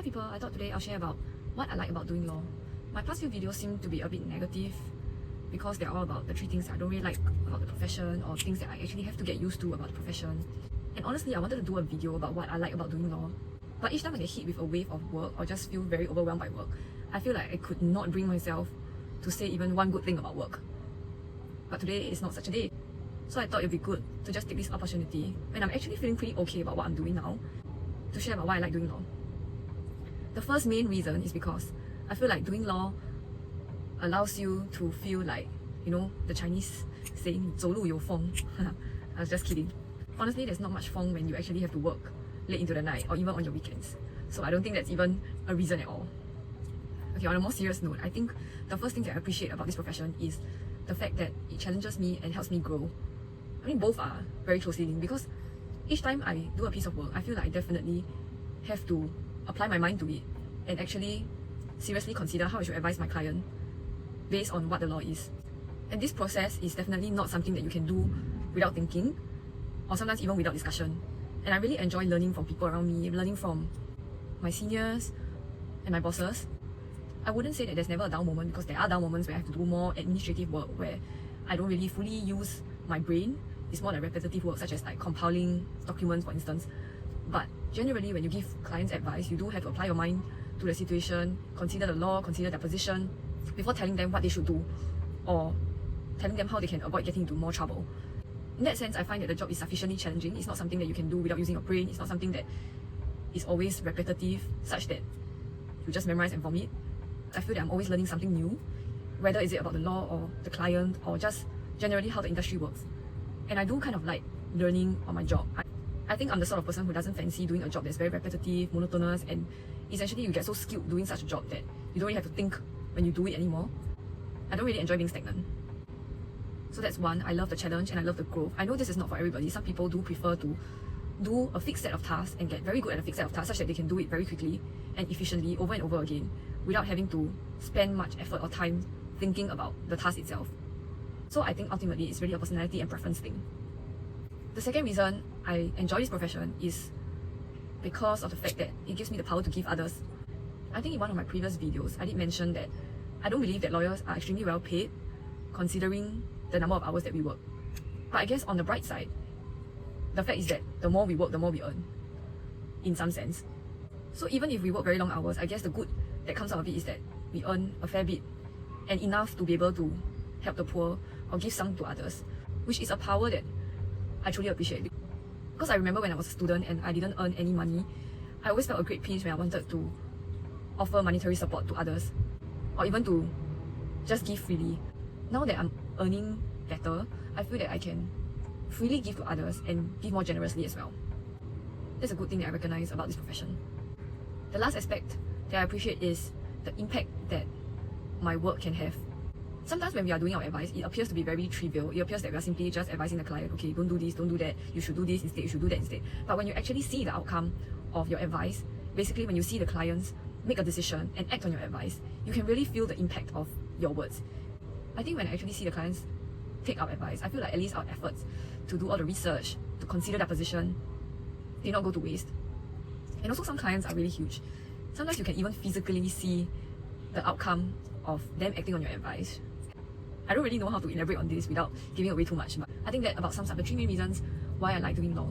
people, I thought today I'll share about what I like about doing law. My past few videos seem to be a bit negative because they're all about the 3 things I don't really like about the profession or things that I actually have to get used to about the profession. And honestly, I wanted to do a video about what I like about doing law. But each time I get hit with a wave of work or just feel very overwhelmed by work, I feel like I could not bring myself to say even one good thing about work. But today is not such a day. So I thought it'd be good to just take this opportunity when I'm actually feeling pretty okay about what I'm doing now to share about why I like doing law. The first main reason is because I feel like doing law allows you to feel like, you know, the Chinese saying 走路有风. I was just kidding. Honestly, there's not much fun when you actually have to work late into the night or even on your weekends. So I don't think that's even a reason at all. Okay, on a more serious note, I think the first thing that I appreciate about this profession is the fact that it challenges me and helps me grow. I mean, both are very closely linked because each time I do a piece of work, I feel like I definitely have to apply my mind to it and actually seriously consider how I should advise my client based on what the law is. And this process is definitely not something that you can do without thinking or sometimes even without discussion. And I really enjoy learning from people around me, learning from my seniors and my bosses. I wouldn't say that there's never a down moment because there are down moments where I have to do more administrative work where I don't really fully use my brain. It's more like repetitive work such as like compiling documents, for instance. But generally, when you give clients advice, you do have to apply your mind to the situation, consider the law, consider their position before telling them what they should do or telling them how they can avoid getting into more trouble. In that sense, I find that the job is sufficiently challenging. It's not something that you can do without using your brain. It's not something that is always repetitive such that you just memorize and vomit. I feel that I'm always learning something new, whether is it about the law or the client or just generally how the industry works. And I do kind of like learning on my job. I think I'm the sort of person who doesn't fancy doing a job that's very repetitive, monotonous, and essentially you get so skilled doing such a job that you don't really have to think when you do it anymore. I don't really enjoy being stagnant. So that's one, I love the challenge and I love the growth. I know this is not for everybody. Some people do prefer to do a fixed set of tasks and get very good at a fixed set of tasks such that they can do it very quickly and efficiently over and over again without having to spend much effort or time thinking about the task itself. So I think ultimately it's really a personality and preference thing. The second reason I enjoy this profession is because of the fact that it gives me the power to give others. I think in one of my previous videos, I did mention that I don't believe that lawyers are extremely well paid considering the number of hours that we work. But I guess on the bright side, the fact is that the more we work, the more we earn, in some sense. So even if we work very long hours, I guess the good that comes out of it is that we earn a fair bit and enough to be able to help the poor or give some to others, which is a power that I truly appreciate. Because I remember when I was a student and I didn't earn any money, I always felt a great pinch when I wanted to offer monetary support to others or even to just give freely. Now that I'm earning better, I feel that I can freely give to others and give more generously as well. That's a good thing that I recognize about this profession. The last aspect that I appreciate is the impact that my work can have. Sometimes when we are doing our advice, it appears to be very trivial. It appears that we are simply just advising the client, okay, don't do this, don't do that, you should do this instead, you should do that instead. But when you actually see the outcome of your advice, basically when you see the clients make a decision and act on your advice, you can really feel the impact of your words. I think when I actually see the clients take our advice, I feel like at least our efforts to do all the research, to consider their position, did not go to waste. And also some clients are really huge. Sometimes you can even physically see the outcome of them acting on your advice. I don't really know how to elaborate on this without giving away too much, but I think that about sums up the 3 main reasons why I like doing law.